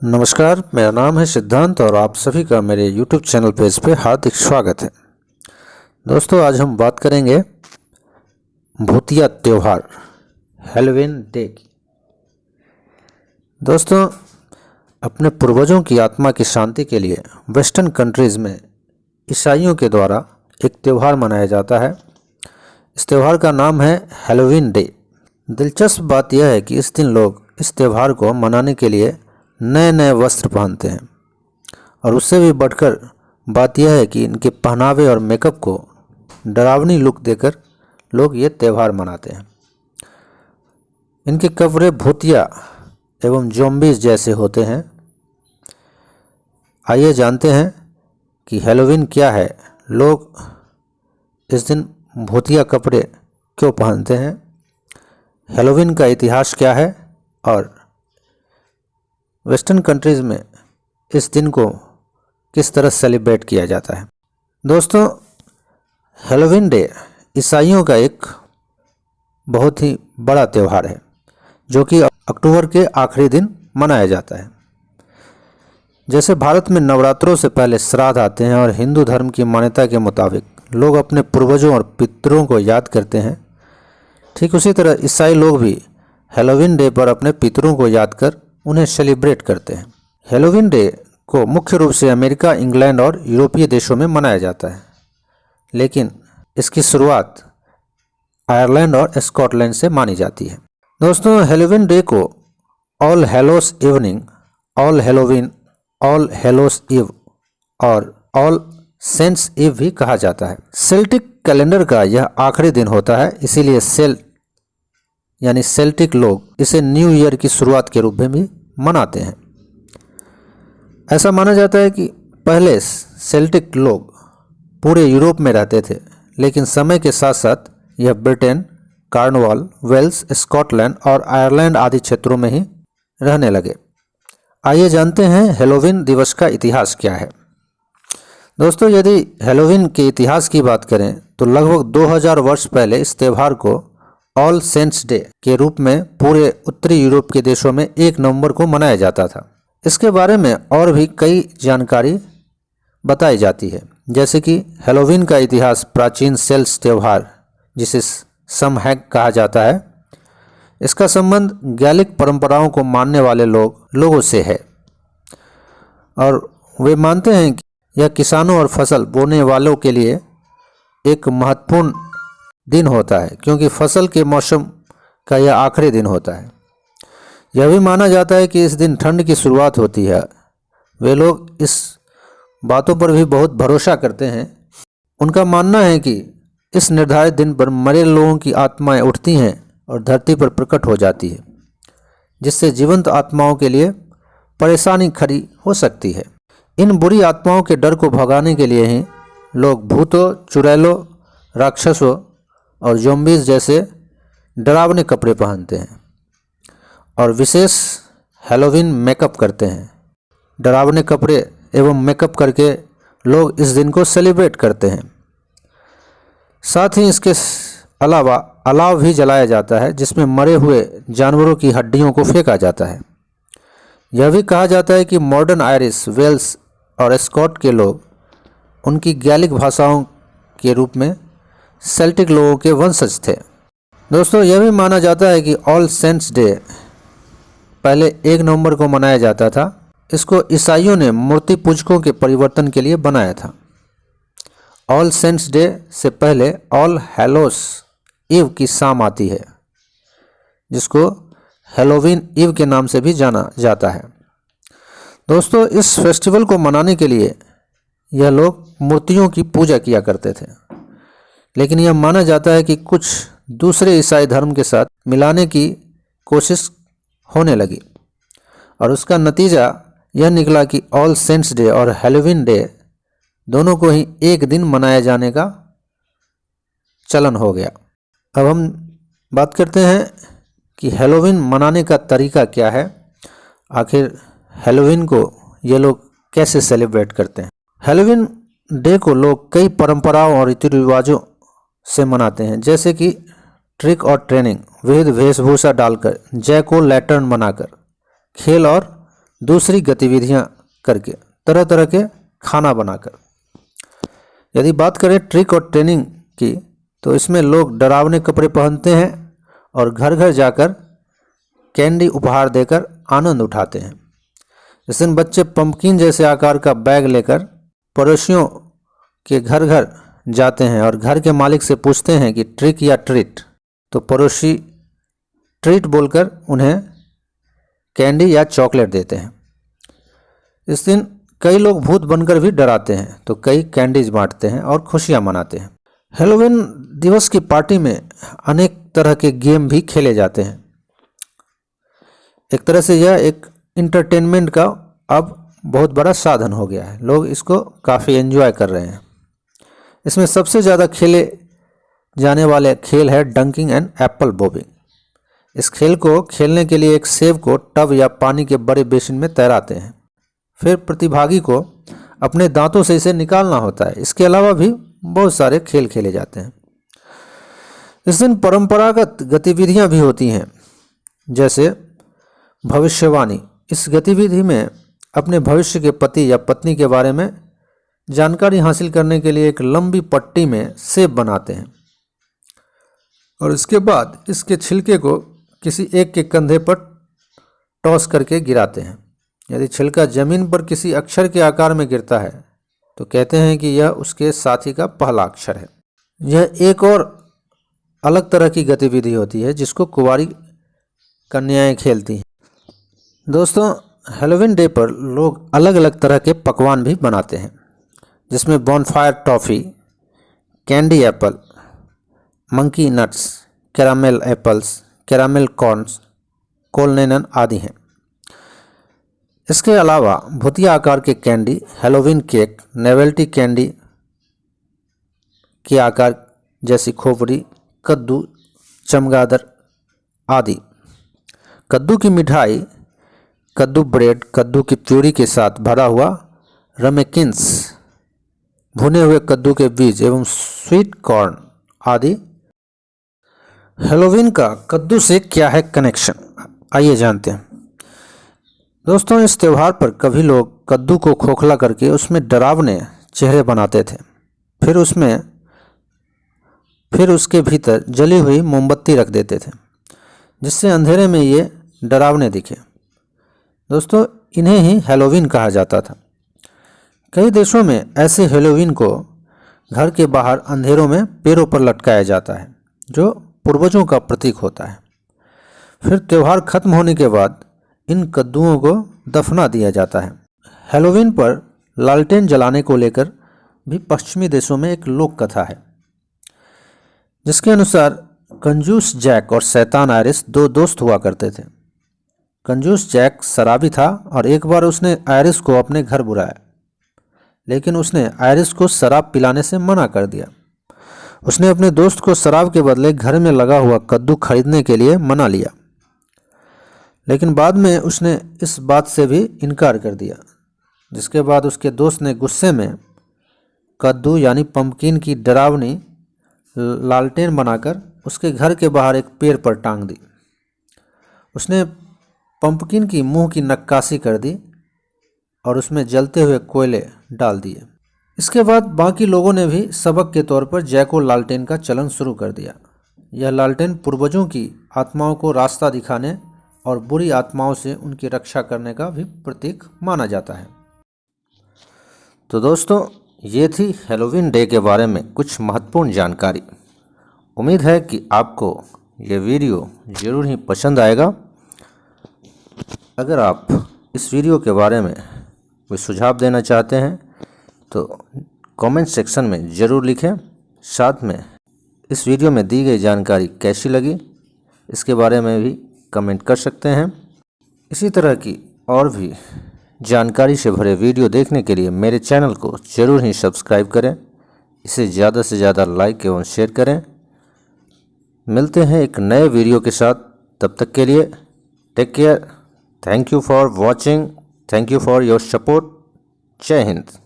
नमस्कार, मेरा नाम है सिद्धांत और आप सभी का मेरे YouTube चैनल पेज पे हार्दिक स्वागत है। दोस्तों, आज हम बात करेंगे भूतिया त्यौहार हैलोवीन डे की। दोस्तों, अपने पूर्वजों की आत्मा की शांति के लिए वेस्टर्न कंट्रीज़ में ईसाइयों के द्वारा एक त्यौहार मनाया जाता है। इस त्यौहार का नाम है हैलोवीन डे। दिलचस्प बात यह है कि इस दिन लोग इस त्यौहार को मनाने के लिए नए नए वस्त्र पहनते हैं और उससे भी बढ़कर बात यह है कि इनके पहनावे और मेकअप को डरावनी लुक देकर लोग ये त्यौहार मनाते हैं। इनके कपड़े भूतिया एवं ज़ॉम्बीज़ जैसे होते हैं। आइए जानते हैं कि हैलोवीन क्या है, लोग इस दिन भूतिया कपड़े क्यों पहनते हैं, हैलोवीन का इतिहास क्या है और वेस्टर्न कंट्रीज़ में इस दिन को किस तरह सेलिब्रेट किया जाता है। दोस्तों, हैलोवीन डे ईसाइयों का एक बहुत ही बड़ा त्यौहार है जो कि अक्टूबर के आखिरी दिन मनाया जाता है। जैसे भारत में नवरात्रों से पहले श्राद्ध आते हैं और हिंदू धर्म की मान्यता के मुताबिक लोग अपने पूर्वजों और पितरों को याद करते हैं, ठीक उसी तरह ईसाई लोग भी हैलोवीन डे पर अपने पितरों को याद कर उन्हें सेलिब्रेट करते हैं। हैलोवीन डे को मुख्य रूप से अमेरिका, इंग्लैंड और यूरोपीय देशों में मनाया जाता है, लेकिन इसकी शुरुआत आयरलैंड और स्कॉटलैंड से मानी जाती है। दोस्तों, हैलोवीन डे को all Hallows evening, all Halloween, all Hallows इव और ऑल सेंट्स इव भी कहा जाता है। सेल्टिक कैलेंडर का यह आखिरी दिन होता है, इसीलिए सेल्टिक लोग इसे न्यू ईयर की शुरुआत के रूप में भी मनाते हैं। ऐसा माना जाता है कि पहले सेल्टिक लोग पूरे यूरोप में रहते थे, लेकिन समय के साथ साथ यह ब्रिटेन, कॉर्नवाल, वेल्स, स्कॉटलैंड और आयरलैंड आदि क्षेत्रों में ही रहने लगे। आइए जानते हैं हैलोवीन दिवस का इतिहास क्या है। दोस्तों, यदि हैलोवीन के इतिहास की बात करें तो लगभग 2000 वर्ष पहले इस त्यौहार को ऑल सेंट्स डे के रूप में पूरे उत्तरी यूरोप के देशों में 1 नवंबर को मनाया जाता था। इसके बारे में और भी कई जानकारी बताई जाती है, जैसे कि हैलोवीन का इतिहास प्राचीन सेल्ट्स त्यौहार, जिसे समहैग कहा जाता है, इसका संबंध गैलिक परंपराओं को मानने वाले लोगों से है और वे मानते हैं कि यह किसानों और फसल बोने वालों के लिए एक महत्वपूर्ण दिन होता है, क्योंकि फसल के मौसम का यह आखिरी दिन होता है। यह भी माना जाता है कि इस दिन ठंड की शुरुआत होती है। वे लोग इस बातों पर भी बहुत भरोसा करते हैं। उनका मानना है कि इस निर्धारित दिन पर मरे लोगों की आत्माएं उठती हैं और धरती पर प्रकट हो जाती है, जिससे जीवंत आत्माओं के लिए परेशानी खड़ी हो सकती है। इन बुरी आत्माओं के डर को भगाने के लिए ही लोग भूतों, चुड़ैलों, राक्षसों और ज़ॉम्बीज़ जैसे डरावने कपड़े पहनते हैं और विशेष हैलोवीन मेकअप करते हैं। डरावने कपड़े एवं मेकअप करके लोग इस दिन को सेलिब्रेट करते हैं। साथ ही इसके अलावा अलाव भी जलाया जाता है, जिसमें मरे हुए जानवरों की हड्डियों को फेंका जाता है। यह भी कहा जाता है कि मॉडर्न आयरिश, वेल्स और स्कॉट के लोग उनकी गैलिक भाषाओं के रूप में सेल्टिक लोगों के वंशज थे। दोस्तों, यह भी माना जाता है कि ऑल सेंट्स डे पहले 1 नवंबर को मनाया जाता था। इसको ईसाइयों ने मूर्ति पूजकों के परिवर्तन के लिए बनाया था। ऑल सेंट्स डे से पहले ऑल हैलोस इव की शाम आती है, जिसको हैलोवीन इव के नाम से भी जाना जाता है। दोस्तों, इस फेस्टिवल को मनाने के लिए यह लोग मूर्तियों की पूजा किया करते थे, लेकिन यह माना जाता है कि कुछ दूसरे ईसाई धर्म के साथ मिलाने की कोशिश होने लगी और उसका नतीजा यह निकला कि ऑल सेंट्स डे और हैलोवीन डे दोनों को ही एक दिन मनाए जाने का चलन हो गया। अब हम बात करते हैं कि हैलोवीन मनाने का तरीका क्या है, आखिर हैलोवीन को ये लोग कैसे सेलिब्रेट करते हैं। हैलोवीन डे को लोग कई परंपराओं और रीति रिवाजों से मनाते हैं, जैसे कि ट्रिक और ट्रेनिंग, विविध वेशभूषा डालकर, जैक ओ लैंटर्न बनाकर, खेल और दूसरी गतिविधियां करके, तरह तरह के खाना बनाकर। यदि बात करें ट्रिक और ट्रेनिंग की, तो इसमें लोग डरावने कपड़े पहनते हैं और घर घर जाकर कैंडी उपहार देकर आनंद उठाते हैं। इस दिन बच्चे पंपकिन जैसे आकार का बैग लेकर पड़ोसियों के घर घर जाते हैं और घर के मालिक से पूछते हैं कि ट्रिक या ट्रीट, तो पड़ोसी ट्रीट बोलकर उन्हें कैंडी या चॉकलेट देते हैं। इस दिन कई लोग भूत बनकर भी डराते हैं, तो कई कैंडीज बांटते हैं और खुशियां मनाते हैं। हैलोवीन दिवस की पार्टी में अनेक तरह के गेम भी खेले जाते हैं। एक तरह से यह एक इंटरटेनमेंट का अब बहुत बड़ा साधन हो गया है। लोग इसको काफ़ी एंजॉय कर रहे हैं। इसमें सबसे ज़्यादा खेले जाने वाले खेल है डंकिंग एंड एप्पल बॉबिंग। इस खेल को खेलने के लिए एक सेब को टब या पानी के बड़े बेसिन में तैराते हैं। फिर प्रतिभागी को अपने दांतों से इसे निकालना होता है। इसके अलावा भी बहुत सारे खेल खेले जाते हैं। इस दिन परंपरागत गतिविधियां भी होती हैं, जैसे भविष्यवाणी। इस गतिविधि में अपने भविष्य के पति या पत्नी के बारे में जानकारी हासिल करने के लिए एक लंबी पट्टी में सेब बनाते हैं और इसके बाद इसके छिलके को किसी एक के कंधे पर टॉस करके गिराते हैं। यदि छिलका जमीन पर किसी अक्षर के आकार में गिरता है तो कहते हैं कि यह उसके साथी का पहला अक्षर है। यह एक और अलग तरह की गतिविधि होती है जिसको कुंवारी कन्याएं खेलती हैं। दोस्तों, हैलोवीन डे पर लोग अलग अलग तरह के पकवान भी बनाते हैं, जिसमें bonfire toffee, candy apple, monkey nuts, caramel apples, caramel corns, colcannon आदि हैं। इसके अलावा भुतिया आकार के candy, Halloween cake, novelty candy के आकार जैसी खोपड़ी, कद्दू, चमगादड़ आदि। कद्दू की मिठाई, कद्दू ब्रेड, कद्दू की प्यूरी के साथ भरा हुआ रमेकिन्स, भुने हुए कद्दू के बीज एवं स्वीट कॉर्न आदि। हैलोवीन का कद्दू से क्या है कनेक्शन, आइए जानते हैं। दोस्तों, इस त्यौहार पर कभी लोग कद्दू को खोखला करके उसमें डरावने चेहरे बनाते थे। फिर उसके भीतर जली हुई मोमबत्ती रख देते थे, जिससे अंधेरे में ये डरावने दिखे। दोस्तों, इन्हें ही हैलोवीन कहा जाता था। कई देशों में ऐसे हैलोवीन को घर के बाहर अंधेरों में पेड़ों पर लटकाया जाता है, जो पूर्वजों का प्रतीक होता है। फिर त्यौहार खत्म होने के बाद इन कद्दुओं को दफना दिया जाता है। हैलोवीन पर लालटेन जलाने को लेकर भी पश्चिमी देशों में एक लोक कथा है, जिसके अनुसार कंजूस जैक और शैतान आयरिस दो दोस्त हुआ करते थे। कंजूस जैक शराबी था और एक बार उसने आयरिस को अपने घर बुलाया, लेकिन उसने आयरिस को शराब पिलाने से मना कर दिया। उसने अपने दोस्त को शराब के बदले घर में लगा हुआ कद्दू खरीदने के लिए मना लिया, लेकिन बाद में उसने इस बात से भी इनकार कर दिया, जिसके बाद उसके दोस्त ने गुस्से में कद्दू यानी पंपकिन की डरावनी लालटेन बनाकर उसके घर के बाहर एक पेड़ पर टांग दी। उसने पंपकिन की मुंह की नक्काशी कर दी और उसमें जलते हुए कोयले डाल दिए। इसके बाद बाकी लोगों ने भी सबक के तौर पर जैको लालटेन का चलन शुरू कर दिया। यह लालटेन पूर्वजों की आत्माओं को रास्ता दिखाने और बुरी आत्माओं से उनकी रक्षा करने का भी प्रतीक माना जाता है। तो दोस्तों, ये थी हैलोवीन डे के बारे में कुछ महत्वपूर्ण जानकारी। उम्मीद है कि आपको ये वीडियो ज़रूर ही पसंद आएगा। अगर आप इस वीडियो के बारे में कोई सुझाव देना चाहते हैं तो कमेंट सेक्शन में ज़रूर लिखें। साथ में इस वीडियो में दी गई जानकारी कैसी लगी, इसके बारे में भी कमेंट कर सकते हैं। इसी तरह की और भी जानकारी से भरे वीडियो देखने के लिए मेरे चैनल को ज़रूर ही सब्सक्राइब करें। इसे ज़्यादा से ज़्यादा लाइक एवं शेयर करें। मिलते हैं एक नए वीडियो के साथ, तब तक के लिए take care. Thank you for watching, thank you for your support. जय हिंद।